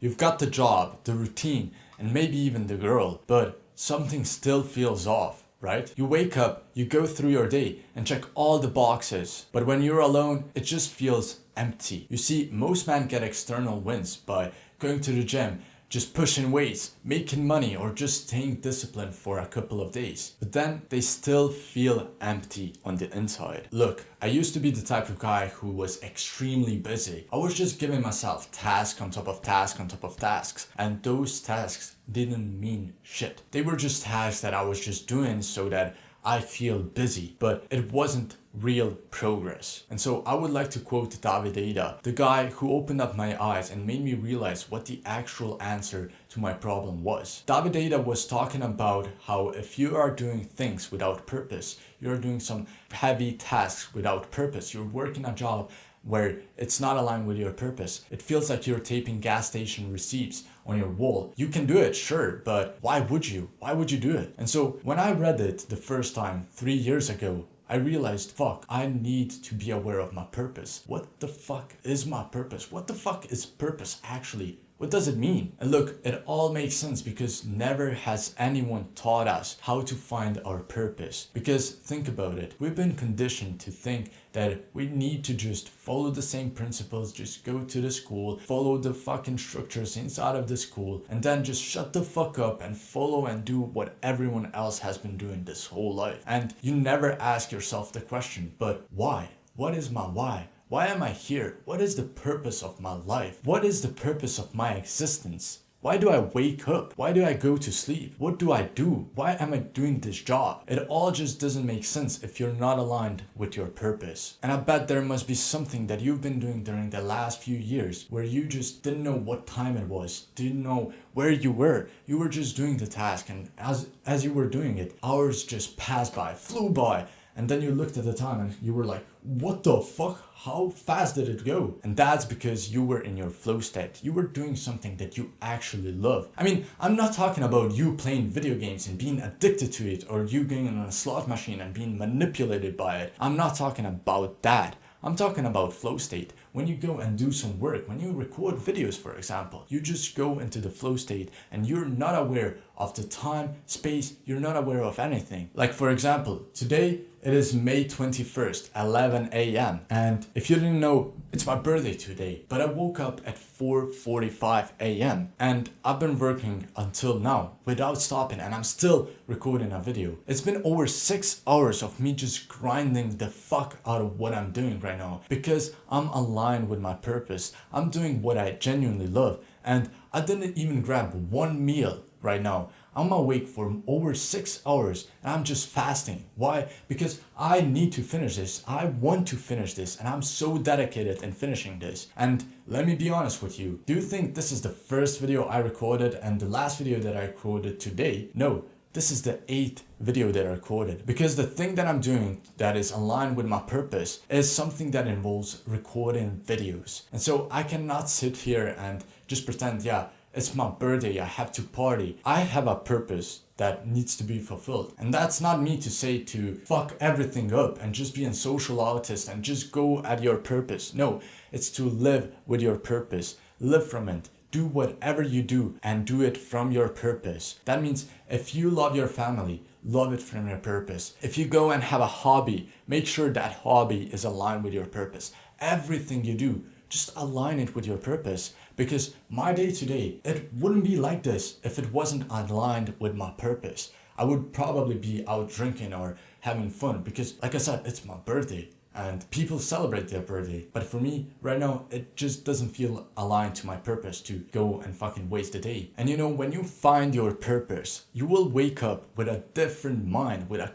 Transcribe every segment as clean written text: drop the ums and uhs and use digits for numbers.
You've got the job, the routine, and maybe even the girl, but something still feels off, right? You wake up, you go through your day and check all the boxes, but when you're alone, it just feels empty. You see, most men get external wins by going to the gym, just pushing weights, making money, or just staying disciplined for a couple of days. But then they still feel empty on the inside. Look, I used to be the type of guy who was extremely busy. I was just giving myself task on top of task on top of tasks, and those tasks didn't mean shit. They were just tasks that I was just doing so that I feel busy, but it wasn't real progress. And so I would like to quote Durijancek, the guy who opened up my eyes and made me realize what the actual answer to my problem was. Durijancek was talking about how if you are doing things without purpose, you're doing some heavy tasks without purpose, you're working a job where it's not aligned with your purpose. It feels like you're taping gas station receipts on your wall. You can do it, sure, but why would you? Why would you do it? And so when I read it the first time 3 years ago, I realized, fuck, I need to be aware of my purpose. What the fuck is my purpose? What the fuck is purpose actually? What does it mean? And look, it all makes sense because never has anyone taught us how to find our purpose. Because think about it, we've been conditioned to think that we need to just follow the same principles, just go to the school, follow the fucking structures inside of the school, and then just shut the fuck up and follow and do what everyone else has been doing this whole life. And you never ask yourself the question, but why? What is my why? Why am I here? What is the purpose of my life? What is the purpose of my existence? Why do I wake up? Why do I go to sleep? What do I do? Why am I doing this job? It all just doesn't make sense if you're not aligned with your purpose. And I bet there must be something that you've been doing during the last few years where you just didn't know what time it was, didn't know where you were. You were just doing the task, and as you were doing it, hours just passed by, flew by. And then you looked at the time and you were like, what the fuck? How fast did it go? And that's because you were in your flow state. You were doing something that you actually love. I mean, I'm not talking about you playing video games and being addicted to it, or you going on a slot machine and being manipulated by it. I'm not talking about that. I'm talking about flow state. When you go and do some work, when you record videos, for example, you just go into the flow state and you're not aware of the time, space, you're not aware of anything. Like for example, today it is May 21st, 11 a.m. And if you didn't know, it's my birthday today, but I woke up at 4:45 a.m. and I've been working until now without stopping, and I'm still recording a video. It's been over 6 hours of me just grinding the fuck out of what I'm doing right now because I'm aligned with my purpose. I'm doing what I genuinely love, and I didn't even grab one meal right now. I'm awake for over 6 hours and I'm just fasting. Why? Because I need to finish this. I want to finish this, and I'm so dedicated in finishing this. And let me be honest with you. Do you think this is the first video I recorded and the last video that I recorded today? No. This is the 8th video that I recorded, because the thing that I'm doing that is aligned with my purpose is something that involves recording videos. And so I cannot sit here and just pretend, yeah, it's my birthday, I have to party. I have a purpose that needs to be fulfilled. And that's not me to say to fuck everything up and just be a social autist and just go at your purpose. No, it's to live with your purpose, live from it. Do whatever you do and do it from your purpose. That means if you love your family, love it from your purpose. If you go and have a hobby, make sure that hobby is aligned with your purpose. Everything you do, just align it with your purpose. Because my day to day, it wouldn't be like this if it wasn't aligned with my purpose. I would probably be out drinking or having fun because, like I said, it's my birthday. And people celebrate their birthday. But for me, right now, it just doesn't feel aligned to my purpose to go and fucking waste the day. And you know, when you find your purpose, you will wake up with a different mind, with a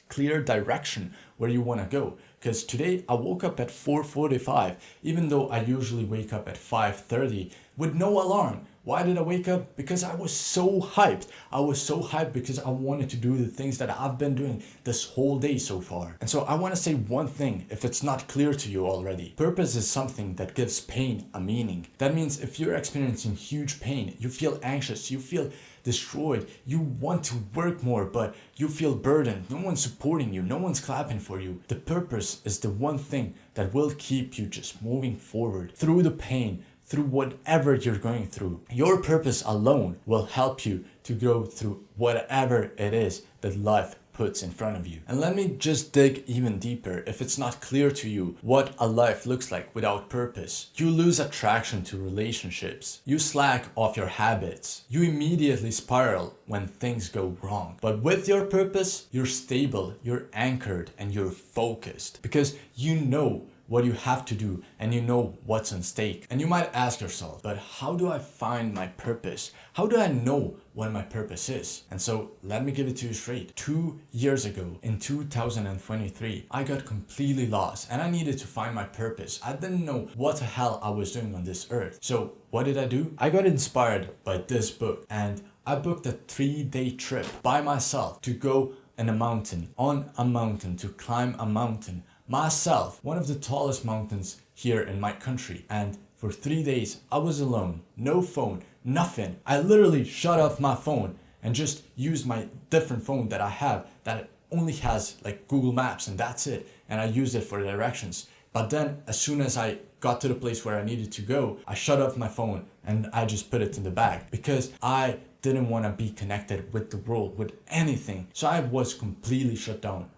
clear direction where you want to go. Because today I woke up at 4:45, even though I usually wake up at 5:30 with no alarm. Why did I wake up? Because I was so hyped. I was so hyped because I wanted to do the things that I've been doing this whole day so far. And so I want to say one thing, if it's not clear to you already. Purpose is something that gives pain a meaning. That means if you're experiencing huge pain, you feel anxious, you feel destroyed, you want to work more, but you feel burdened, no one's supporting you, no one's clapping for you. The purpose is the one thing that will keep you just moving forward through the pain, through whatever you're going through. Your purpose alone will help you to go through whatever it is that life puts in front of you. And let me just dig even deeper. If it's not clear to you what a life looks like without purpose, you lose attraction to relationships, you slack off your habits, you immediately spiral when things go wrong. But with your purpose, you're stable, you're anchored, and you're focused because you know what you have to do and you know what's on stake. And you might ask yourself, but how do I find my purpose? How do I know what my purpose is? And so let me give it to you straight. 2 years ago, in 2023, I got completely lost and I needed to find my purpose. I didn't know what the hell I was doing on this earth. So what did I do? I got inspired by this book and I booked a 3-day trip by myself to go on a mountain, to climb a mountain myself, one of the tallest mountains here in my country. And for 3 days, I was alone, no phone, nothing. I literally shut off my phone and just used my different phone that I have that only has like Google Maps and that's it. And I used it for directions. But then as soon as I got to the place where I needed to go, I shut off my phone and I just put it in the bag because I didn't want to be connected with the world, with anything. So I was completely shut down.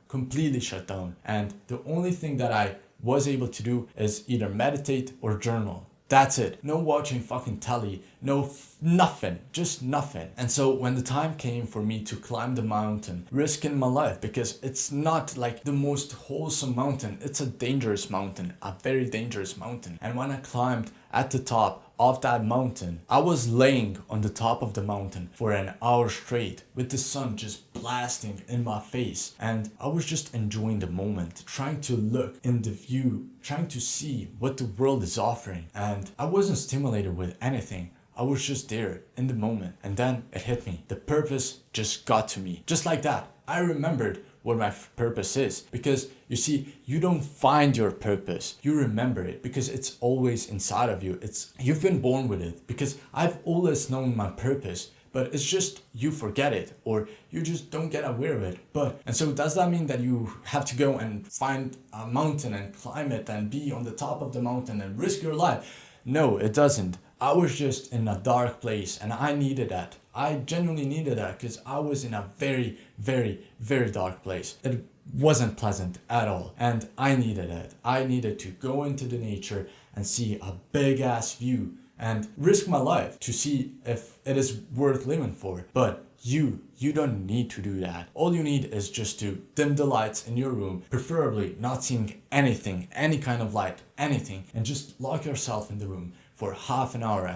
And the only thing that I was able to do is either meditate or journal. That's it. No watching fucking telly, nothing, just nothing. And so when the time came for me to climb the mountain, risking my life, because it's not like the most wholesome mountain, it's a dangerous mountain, a very dangerous mountain. And when I climbed at the top of that mountain, I was laying on the top of the mountain for an hour straight with the sun just blasting in my face. And I was just enjoying the moment, trying to look in the view, trying to see what the world is offering. And I wasn't stimulated with anything. I was just there in the moment. And then it hit me. The purpose just got to me. Just like that. I remembered what my purpose is, because you see, you don't find your purpose, you remember it, because it's always inside of you. You've been born with it, because I've always known my purpose, but it's just you forget it or you just don't get aware of it. And so does that mean that you have to go and find a mountain and climb it and be on the top of the mountain and risk your life? No, it doesn't. I was just in a dark place and I needed that. I genuinely needed that because I was in a very, very, very dark place. It wasn't pleasant at all. And I needed it. I needed to go into the nature and see a big ass view and risk my life to see if it is worth living for. But you don't need to do that. All you need is just to dim the lights in your room, preferably not seeing anything, any kind of light, anything, and just lock yourself in the room for half an hour,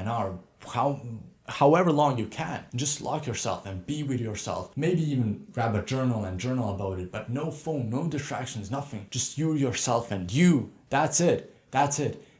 however long you can. Just lock yourself and be with yourself. Maybe even grab a journal and journal about it, but no phone, no distractions, nothing. Just you, yourself, and you. That's it.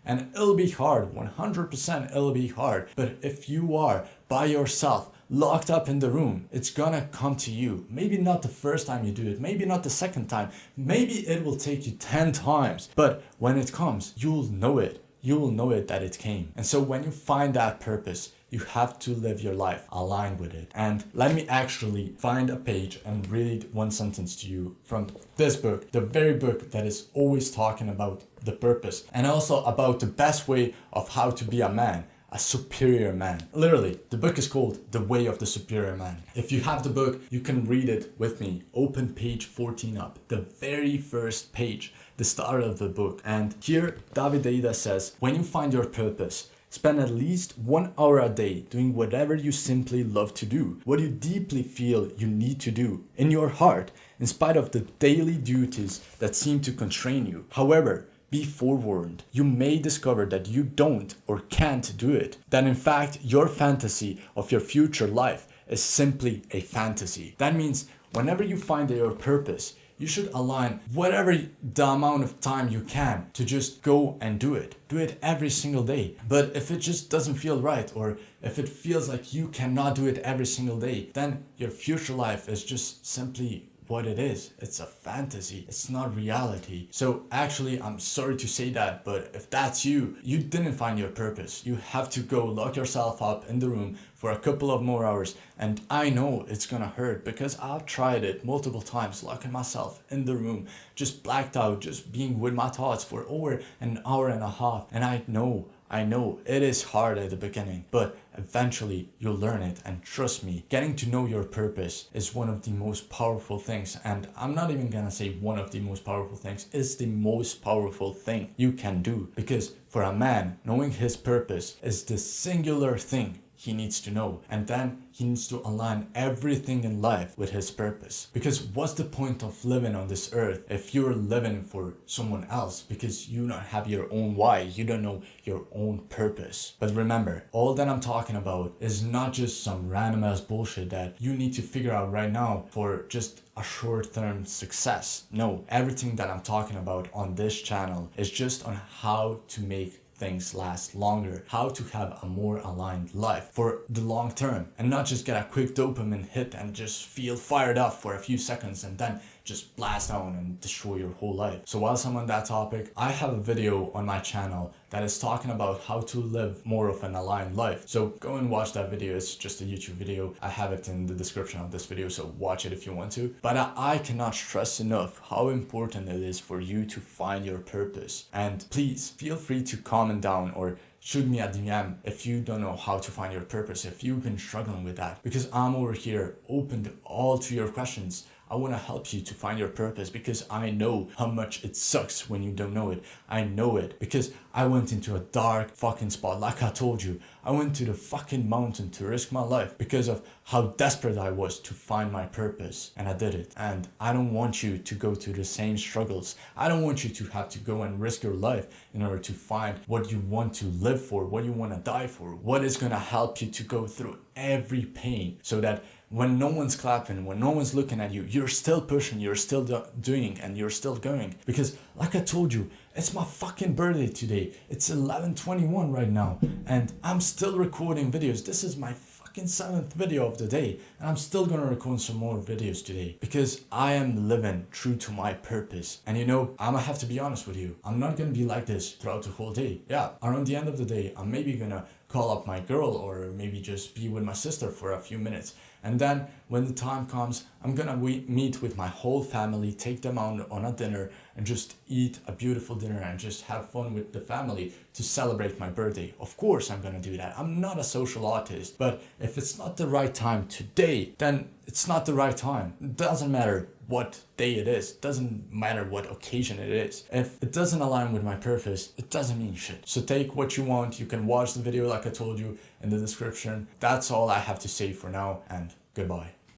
And it'll be hard, 100% it'll be hard. But if you are by yourself, locked up in the room, it's gonna come to you. Maybe not the first time you do it, maybe not the second time, maybe it will take you 10 times. But when it comes, you'll know it. You will know it that it came. And so when you find that purpose, you have to live your life aligned with it. And let me actually find a page and read one sentence to you from this book, the very book that is always talking about the purpose and also about the best way of how to be a man, a superior man. Literally, the book is called The Way of the Superior Man. If you have the book, you can read it with me. Open page 14 up, the very first page, the start of the book. And here, David Deida says, when you find your purpose, spend at least 1 hour a day doing whatever you simply love to do, what you deeply feel you need to do in your heart, in spite of the daily duties that seem to constrain you. However, be forewarned, you may discover that you don't or can't do it, that in fact your fantasy of your future life is simply a fantasy. That means whenever you find your purpose, you should align whatever the amount of time you can to just go and do it. Do it every single day. But if it just doesn't feel right, or if it feels like you cannot do it every single day, then your future life is just simply what it is. It's a fantasy. It's not reality. So actually, I'm sorry to say that, but if that's you, you didn't find your purpose. You have to go lock yourself up in the room for a couple of more hours. And I know it's gonna hurt because I've tried it multiple times, locking myself in the room, just blacked out, just being with my thoughts for over an hour and a half. And I know I know it is hard at the beginning, but eventually you'll learn it. And trust me, getting to know your purpose is one of the most powerful things. And I'm not even gonna say one of the most powerful things, it's the most powerful thing you can do. Because for a man, knowing his purpose is the singular thing he needs to know, and then he needs to align everything in life with his purpose. Because what's the point of living on this earth if you're living for someone else because you don't have your own why, you don't know your own purpose? But remember, all that I'm talking about is not just some random ass bullshit that you need to figure out right now for just a short-term success. No, everything that I'm talking about on this channel is just on how to make things last longer, how to have a more aligned life for the long term, and not just get a quick dopamine hit and just feel fired up for a few seconds and then just blast down and destroy your whole life. So whilst I'm on that topic, I have a video on my channel that is talking about how to live more of an aligned life. So go and watch that video. It's just a YouTube video. I have it in the description of this video, so watch it if you want to. But I cannot stress enough how important it is for you to find your purpose. And please feel free to comment down or shoot me a DM if you don't know how to find your purpose, if you've been struggling with that, because I'm over here open to your questions. I want to help you to find your purpose because I know how much it sucks when you don't know it. I know it because I went into a dark fucking spot. Like I told you, I went to the fucking mountain to risk my life because of how desperate I was to find my purpose, and I did it. And I don't want you to go through the same struggles. I don't want you to have to go and risk your life in order to find what you want to live for, what you want to die for, what is going to help you to go through every pain, so that when no one's clapping, when no one's looking at you, you're still pushing, you're still doing, and you're still going. Because like I told you, it's my fucking birthday today. It's 11:21 right now, and I'm still recording videos. This is my fucking 7th video of the day, and I'm still gonna record some more videos today because I am living true to my purpose. And you know, I'm gonna have to be honest with you, I'm not gonna be like this throughout the whole day. Yeah, around the end of the day, I'm maybe gonna call up my girl or maybe just be with my sister for a few minutes. And then when the time comes, I'm gonna meet with my whole family, take them out on a dinner and just eat a beautiful dinner and just have fun with the family to celebrate my birthday. Of course I'm gonna do that. I'm not a social artist, but if it's not the right time today, then it's not the right time. It doesn't matter what day it is, doesn't matter what occasion it is. If it doesn't align with my purpose, it doesn't mean shit. So take what you want. You can watch the video like I told you in the description. That's all I have to say for now, and goodbye.